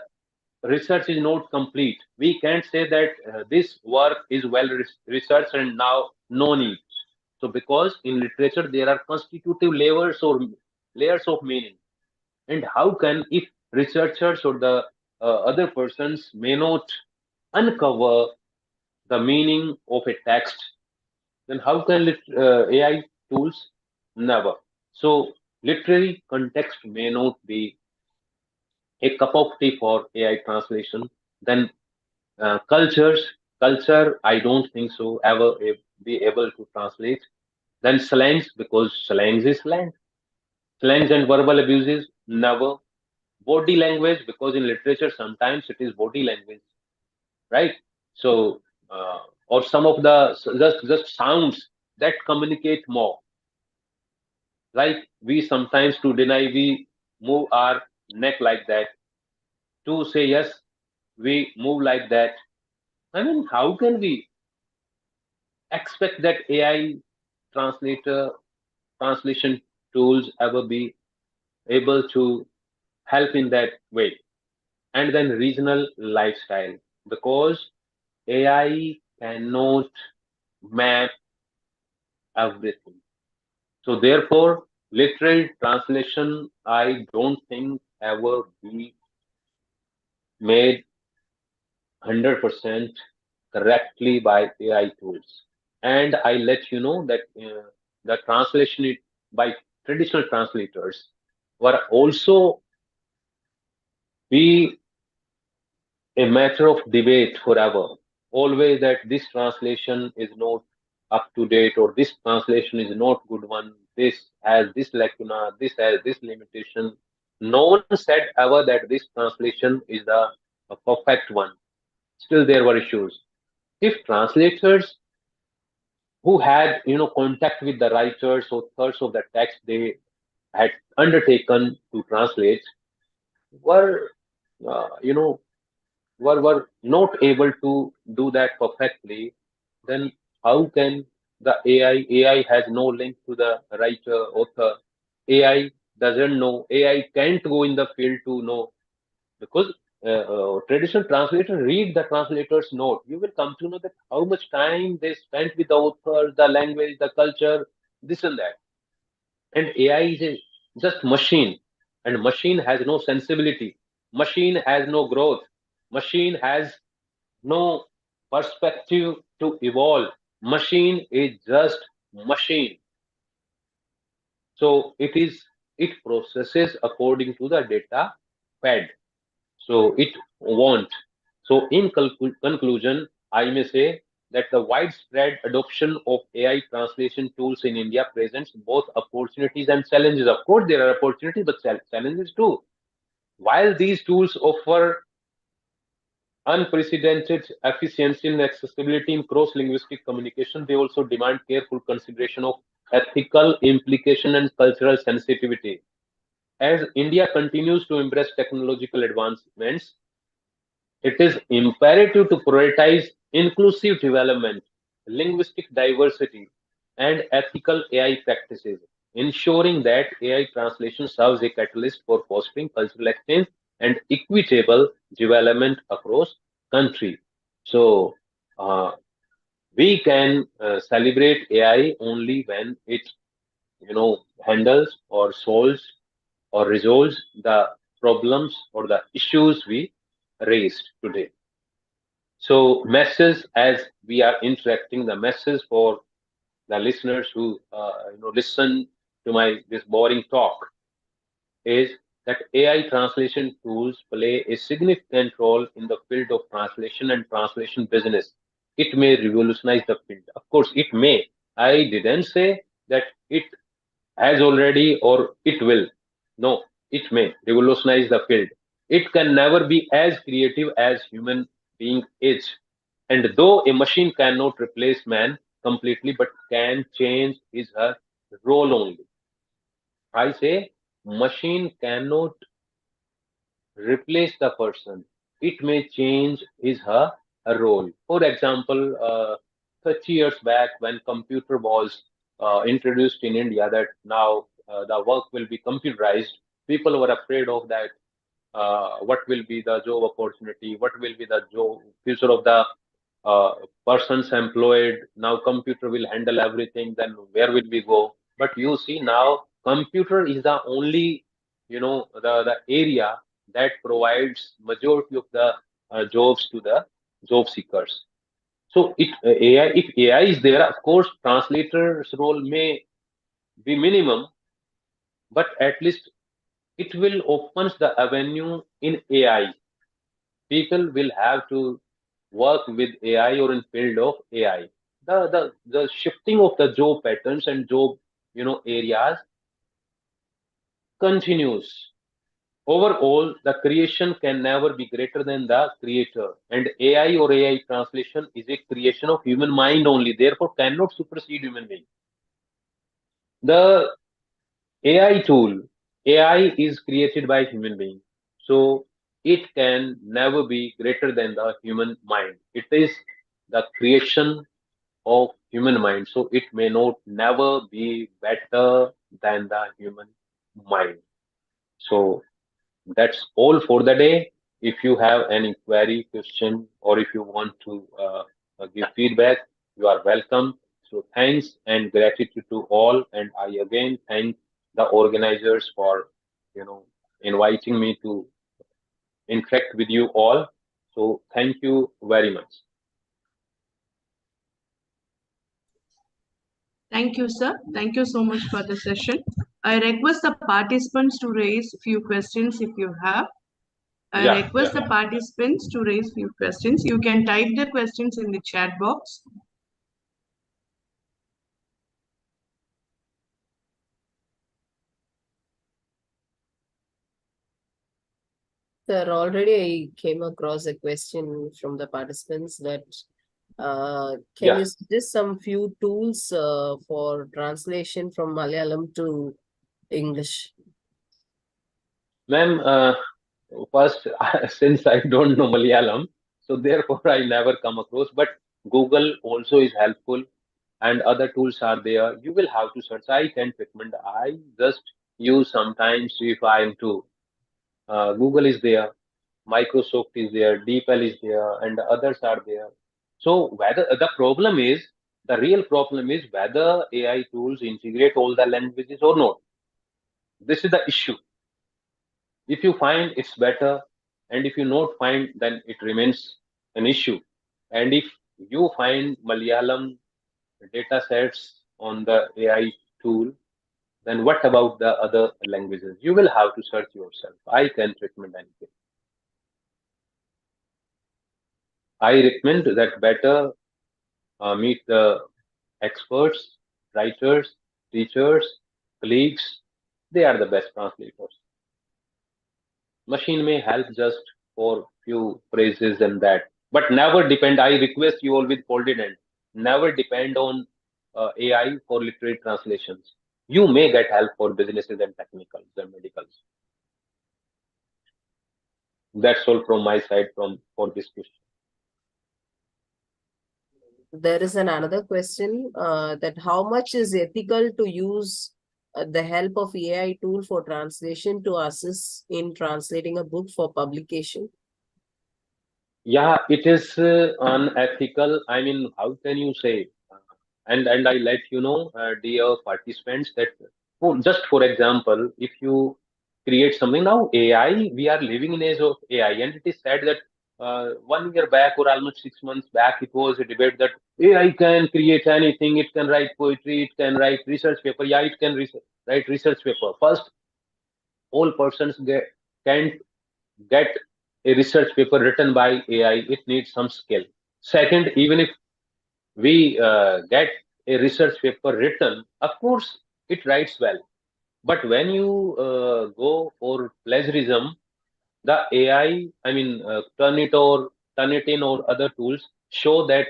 research is not complete. We can't say that this work is well researched and now no need. So because in literature there are constitutive layers of meaning, and how can, if researchers or the other persons may not uncover the meaning of a text, then how can AI tools? Never. So literary context may not be a cup of tea for AI translation. Then culture, I don't think so ever be able to translate. Then slangs, because slangs is slang. Slangs and verbal abuses, never. Body language, because in literature sometimes it is body language, right? So, or some of the just sounds that communicate more. Like we sometimes to deny, we move our neck like that. To say yes, we move like that. I mean, how can we expect that AI translator translation tools ever be able to help in that way? and then regional lifestyle, because AI cannot map everything. So therefore, literal translation, I don't think ever be made 100% correctly by AI tools. And I let you know that the translation by traditional translators were also be a matter of debate forever. Always that this translation is not up to date, or this translation is not good one. This has this lacuna, this has this limitation. No one said ever that this translation is the a perfect one. Still, there were issues. If translators who had contact with the writers or authors of the text they had undertaken to translate were you know were not able to do that perfectly, then how can the AI has no link to the writer, author. AI doesn't know. AI can't go in the field to know, because traditional translator read the translator's note. You will come to know that how much time they spent with the author, the language, the culture, this and that. And AI is just machine, and machine has no sensibility. Machine has no growth. Machine has no perspective to evolve. Machine is just machine. So it processes according to the data fed. So it won't. So in conclusion, I may say that the widespread adoption of AI translation tools in India presents both opportunities and challenges. Of course, there are opportunities, but challenges too. While these tools offer unprecedented efficiency and accessibility in cross-linguistic communication, they also demand careful consideration of ethical implication and cultural sensitivity. As India continues to embrace technological advancements, it is imperative to prioritize inclusive development, linguistic diversity, and ethical AI practices, ensuring that AI translation serves a catalyst for fostering cultural exchange and equitable development across country. So uh, we can celebrate AI only when it handles or solves or resolves the problems or the issues we raised today. So, message as we are interacting, the message for the listeners who listen to my this boring talk is that AI translation tools play a significant role in the field of translation and translation business. It may revolutionize the field. Of course, it may. I didn't say that it has already or it will. No, it may revolutionize the field. It can never be as creative as human being is. And though a machine cannot replace man completely, but can change his her role only. I say machine cannot replace the person. It may change his her role. For example, 30 years back when computer was introduced in India, that now the work will be computerized, people were afraid of that. What will be the job opportunity? What will be the job future of the uh, persons employed? Now computer will handle everything. Then where will we go? But you see now, computer is the only the area that provides majority of the jobs to the job seekers. So AI, if AI is there, of course, translator's role may be minimum, but at least it will opens the avenue in AI. People will have to work with AI or in field of AI. The shifting of the job patterns and job areas continues. Overall, the creation can never be greater than the creator, and AI or AI translation is a creation of human mind only. Therefore, cannot supersede human being. The AI tool, AI is created by human being, so it can never be greater than the human mind. It is the creation of human mind, so it may not never be better than the human mind. So that's all for the day. If you have any query, question, or if you want to give feedback, you are welcome. So thanks and gratitude to all. And I again thank the organizers for, you know, inviting me to interact with you all. So thank you very much. Thank you, sir. Thank you so much for the session. I request the participants to raise few questions if you have. I Yeah, request the participants to raise few questions. You can type the questions in the chat box. Sir, already I came across a question from the participants that can yeah, you suggest some few tools for translation from Malayalam to English? ma'am. First, since I don't know Malayalam, so therefore I never come across. But Google also is helpful, and other tools are there. You will have to search. I can recommend. I just use sometimes if I'm to. Google is there, Microsoft is there, DeepL is there, and others are there. So whether the problem is, the real problem is whether AI tools integrate all the languages or not. This is the issue. If you find it's better, and if you not find, then it remains an issue. And if you find Malayalam data sets on the AI tool, then what about the other languages? You will have to search yourself. I can't recommend anything. I recommend that better meet the experts, writers, teachers, colleagues. They are the best translators. Machine may help just for few phrases and that, but never depend. I request you all with folded hand. Never depend on AI for literary translations. You may get help for businesses and technicals and medicals. That's all from my side from for this question. There is another question that how much is ethical to use the help of AI tool for translation to assist in translating a book for publication? Yeah, it is unethical. I mean, how can you say? And I let you know, dear participants, that just for example, if you create something now, AI, we are living in age of AI, and it is said that 1 year back or almost 6 months back, it was a debate that AI can create anything. It can write poetry. It can write research paper. Yeah, it can write research paper. First, all persons can't get a research paper written by AI. It needs some skill. Second, even if we get a research paper written, of course, it writes well. But when you go for plagiarism, the I mean, Turnitin or other tools show that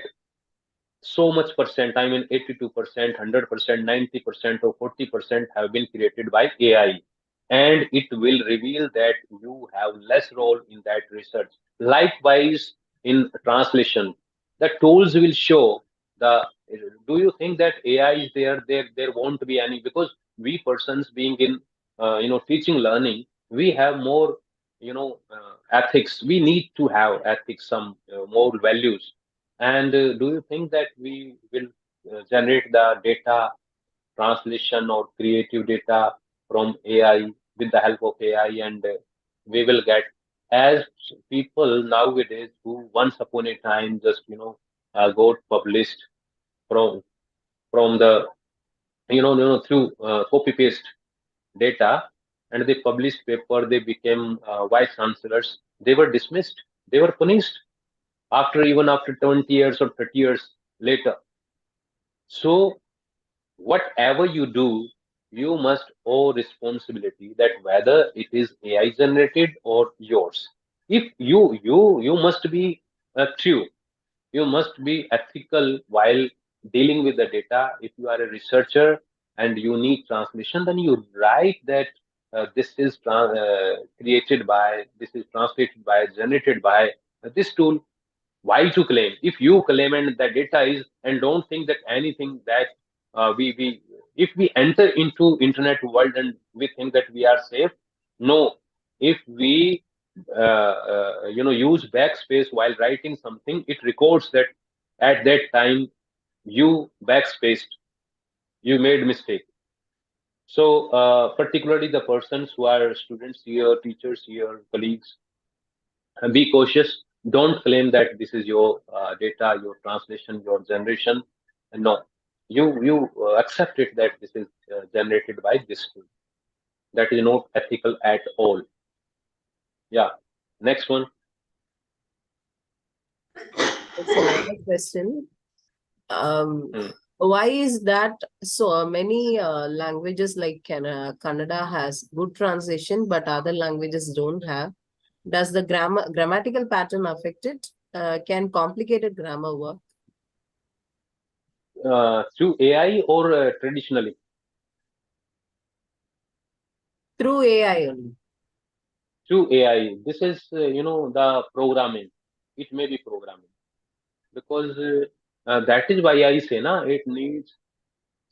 so much percent, I mean 82%, 100%, 90% or 40% have been created by AI. And it will reveal that you have less role in that research. Likewise, in translation, the tools will show the, do you think that AI is there? There won't be any, because we persons being in, teaching learning, we have more, ethics. We need to have ethics, some more values. And do you think that we will generate the data translation or creative data from AI with the help of AI, and we will get, as people nowadays who once upon a time just got published from the through copy paste data, and they published paper, they became vice chancellors. They were dismissed. They were punished after 20 years or 30 years later. So whatever you do, you must owe responsibility that whether it is AI generated or yours. If you must be true, you must be ethical while dealing with the data. If you are a researcher and you need translation, then you write that this is created by, this is translated by, generated by this tool. Why to claim? If you claim and the data is, and don't think that anything that we if we enter into internet world and we think that we are safe. No, if we use backspace while writing something, it records that at that time you backspaced, you made mistake. So particularly the persons who are students here, teachers here, colleagues, be cautious. Don't claim that this is your data, your translation, your generation. No, you accept it that this is generated by this tool. That is not ethical at all. Yeah. Next one. It's another question. Hmm. Why is that so many languages like Kannada has good translation, but other languages don't have? Does the grammatical pattern affect it? Can complicated grammar work Through AI or traditionally? through AI only? Through AI. This is, the programming. It may be programming because that is why I say, na, it needs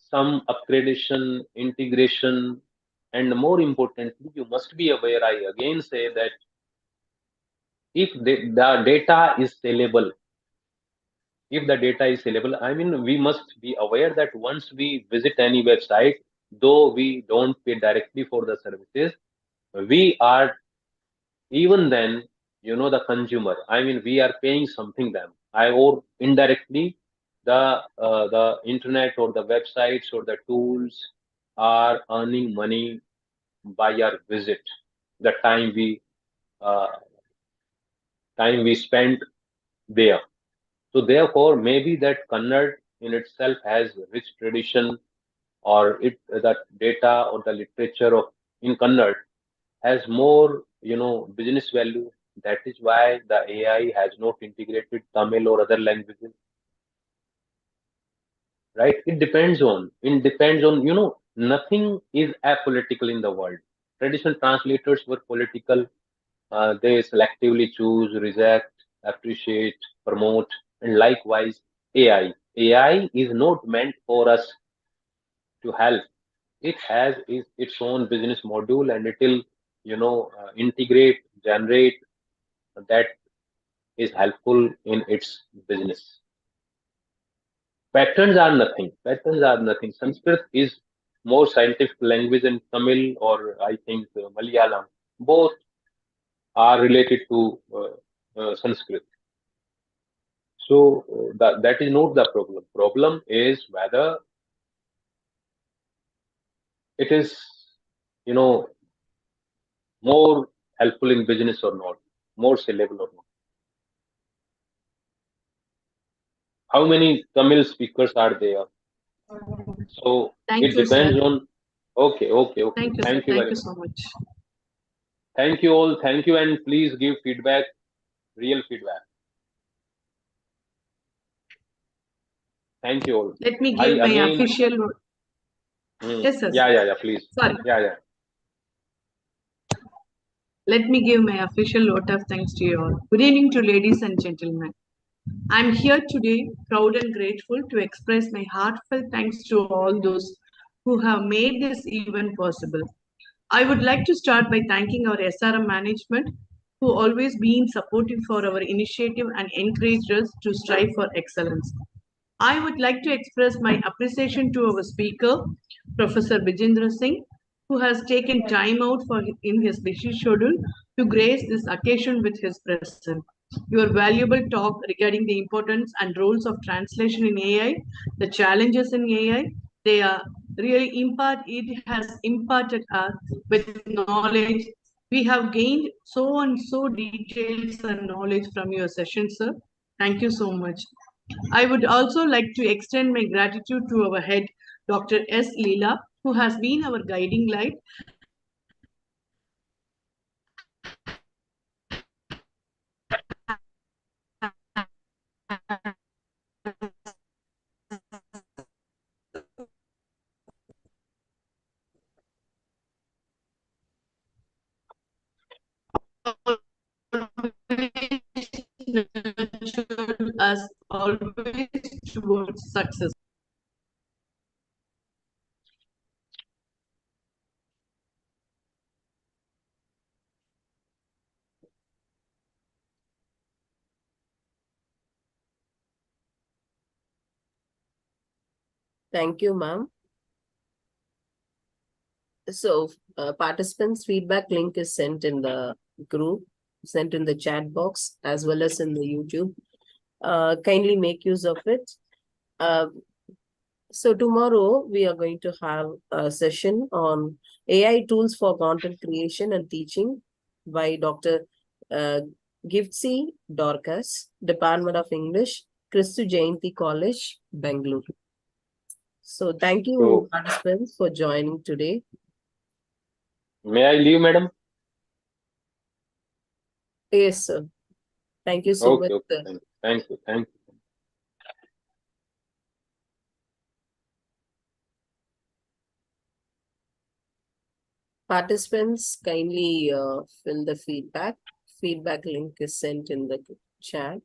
some upgradation, integration, and more importantly, you must be aware. I again say that if the data is sellable, if the data is sellable, I mean, we must be aware that once we visit any website, though we don't pay directly for the services, we are even then, the consumer. I mean, we are paying something them. Or indirectly, the internet or the websites or the tools are earning money by our visit, the uh, time we spend there. So therefore, maybe that Kannada in itself has rich tradition, or the data or the literature of in Kannada has more, business value. That is why the AI has not integrated Tamil or other languages, right? It depends on, nothing is apolitical in the world. Traditional translators were political. They selectively choose, reject, appreciate, promote, and likewise AI. AI is not meant for us to help. It has its own business module, and it will, integrate, generate that is helpful in its business. Patterns are nothing. Patterns are nothing. Sanskrit is more scientific language, and Tamil or I think Malayalam both are related to Sanskrit. So that is not the problem. Problem is whether it is, you know, more helpful in business or not, more sellable or not. How many Tamil speakers are there? So Thank it you, sir. depends on. Okay, okay, okay. Thank you, sir. Thank you Thank very you much. so much. Thank you all. Thank you, and please give feedback, real feedback. Thank you all. Let me I give my again. official. Yes, sir. Yeah, please. Sorry. Yeah. Let me give my official vote of thanks to you all. Good evening to ladies and gentlemen. I'm here today, proud and grateful, to express my heartfelt thanks to all those who have made this event possible. I would like to start by thanking our SRM management, who always been supportive for our initiative and encouraged us to strive for excellence. I would like to express my appreciation to our speaker, Professor Vijendra Singh, who has taken time out in his busy schedule to grace this occasion with his presence. Your valuable talk regarding the importance and roles of translation in AI, the challenges in AI, they are really it has imparted us with knowledge. We have gained so and so details and knowledge from your session, sir. Thank you so much. I would also like to extend my gratitude to our head, Dr. S. Leela, who has been our guiding light. Us always towards success. Thank you, ma'am. So, participants' feedback link is sent in the group, sent in the chat box, as well as in the YouTube. Kindly make use of it. So tomorrow we are going to have a session on AI tools for content creation and teaching by Dr. Uh, Giftsy Dorcas, Department of English, Christu Jayanti College, Bangalore. So thank you, So participants, for joining today. may I leave, madam? Yes, sir. Thank you so much, Okay, okay. sir. Thank you. Thank you. Participants, kindly fill the feedback. Feedback link is sent in the chat.